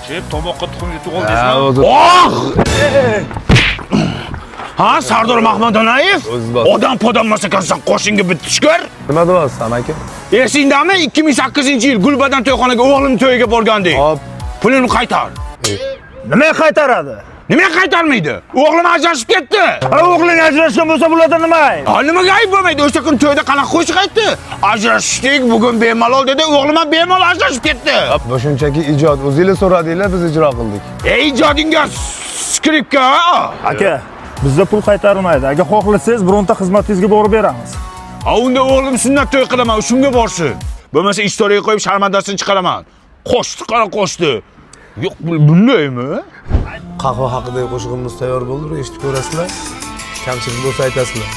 Shep, tomoqqa tuxum yutib oldingizmi? Oh! Ha, Sardor Mahmadonayev? Odam podamasa qilsan qo'shinga bitishkor. Nima deyapsiz, amaki? Esingdami 2008-yil Gulbadan to'yxonaga o'g'lim to'yiga borgandik. Hop. Pulini qaytar. Nima qaytaradi? Nima qaytarmaydi? O'g'lim ajrashib ketdi. O'g'ling ajrashgan bo'lsa bularda nima ayb? Nimaga ayb bo'lmaydi? O'sha kun to'yda qanaqa qo'shiq aytdi? Ajrashdik, bugun bemalol dedi, o'g'lim ham bemalol ajrashib ketdi. Bu shunchaki ijod. O'zingiz so'radinglar, biz ijro qildik. Ijodingga skripka. Aka, bizda pul qaytarilmaydi. Agar xohlasangiz, bironta xizmatingizga borib beramiz. Unda o'g'lim sunnat to'y qilaman, shunga borsin. Bo'lmasa istoriyaga qo'yib sharmandasini chiqaraman. Qo'shdi, qara qo'shdi. Yo'q, bundaymi? Qahva haqidagi qo'shig'imiz tayyor bo'ldi, eshitib ko'rasizlar. Kamchilik bo'lsa aytasizlar.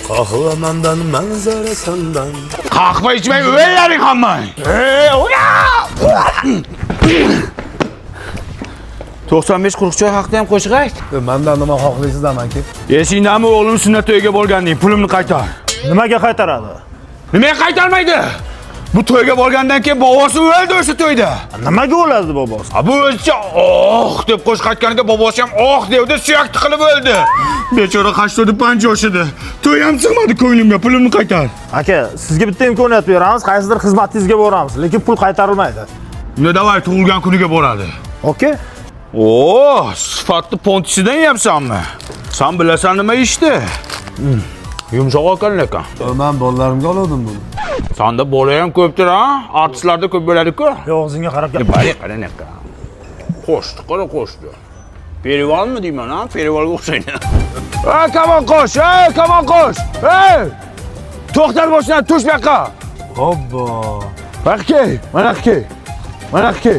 Qahva mandan, manzara sandan. Qahva ichmay o'ylaring hammang. Ura! 95-40 choy haqida ham qo'shiq ayt. Mendan nima xohlaysiz, amaki? Esingdami o'g'lim sunnat to'yiga borganding, pulimni qaytar. Nimaga qaytaradi? Nimaga qaytarmaydi? Bu to'yga borgandan keyin bobosi o'ldi o'sha to'yda. Nimaga o'ladi bobosi? Bu o'zicha oh deb qo'shiq aytganiga bobosi ham oh devdi, suyak tiqilib o'ldi. Bechora 85 yoshida. To'y ham sig'madi ko'nglimga, pulimni qaytar. Aka, sizga bitta imkoniyat beramiz, qaysidir xizmatingizga boramiz, lekin pul qaytarilmaydi. Unda davay tug'ilgan kuniga boradi. Okey? Sifatli pontisidan yapsanmi? Sen bilasan nima ishdi? Yumshoq ekan lekin. Men bolalarimga oldim buni. Sanda bola ham ko'pdir, ha? Artistlarda ko'p bo'ladi-ku. Og'zingga qarab gap. Bari qarang aka. Qo'shdi, qara qo'shdi. Perivalmi deyman, ha? Perivalga o'xshaydi. Ey, kamon qo'sh, Ey! To'xtat boshdan, tush bu yoqqa. Hoppa. Mana aka.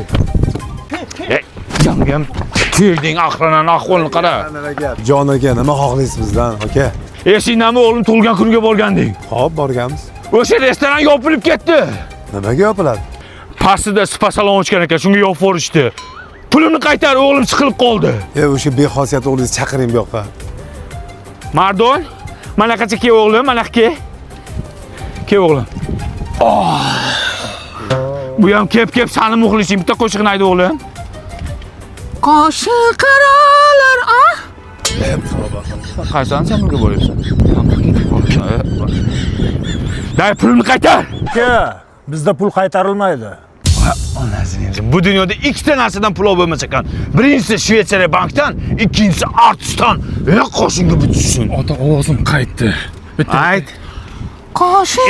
Ey, yangam kelding aqranan ahvolni qara. Jon aka, nima xohlaysiz bizdan, aka? Esingdami o'g'lim tug'ilgan kuniga borgandik. Hop, borganmiz. O'sha restoran yopilib ketdi. Nimaga yopiladi? Pastida spa salon ochgan ekan, shunga yopib yuborishdi. Pulimni qaytar, o'g'lim siqilib qoldi. O'sha bexosiyat o'g'lingizni chaqiring bu yoqqa. Mardon, mana qacha kel o'g'lim, mana kel. Kel o'g'lim. Bu ham kep sani muxlising, bitta qo'shiqni ayt o'g'lim. Qo'shiq qaralar, Qaysan sen bunga bo'lyapsan? Dai pulni qaytar. Aka, bizda pul qaytarilmaydi. Bu dunyoda ikkita narsadan pul bo'lmas ekan. Birinchisi Shveysariya bankdan, ikkinchisi artistdan. Qo'shinga bitsin. Ota ovozim qaytdi. Ayt. Qo'shiq.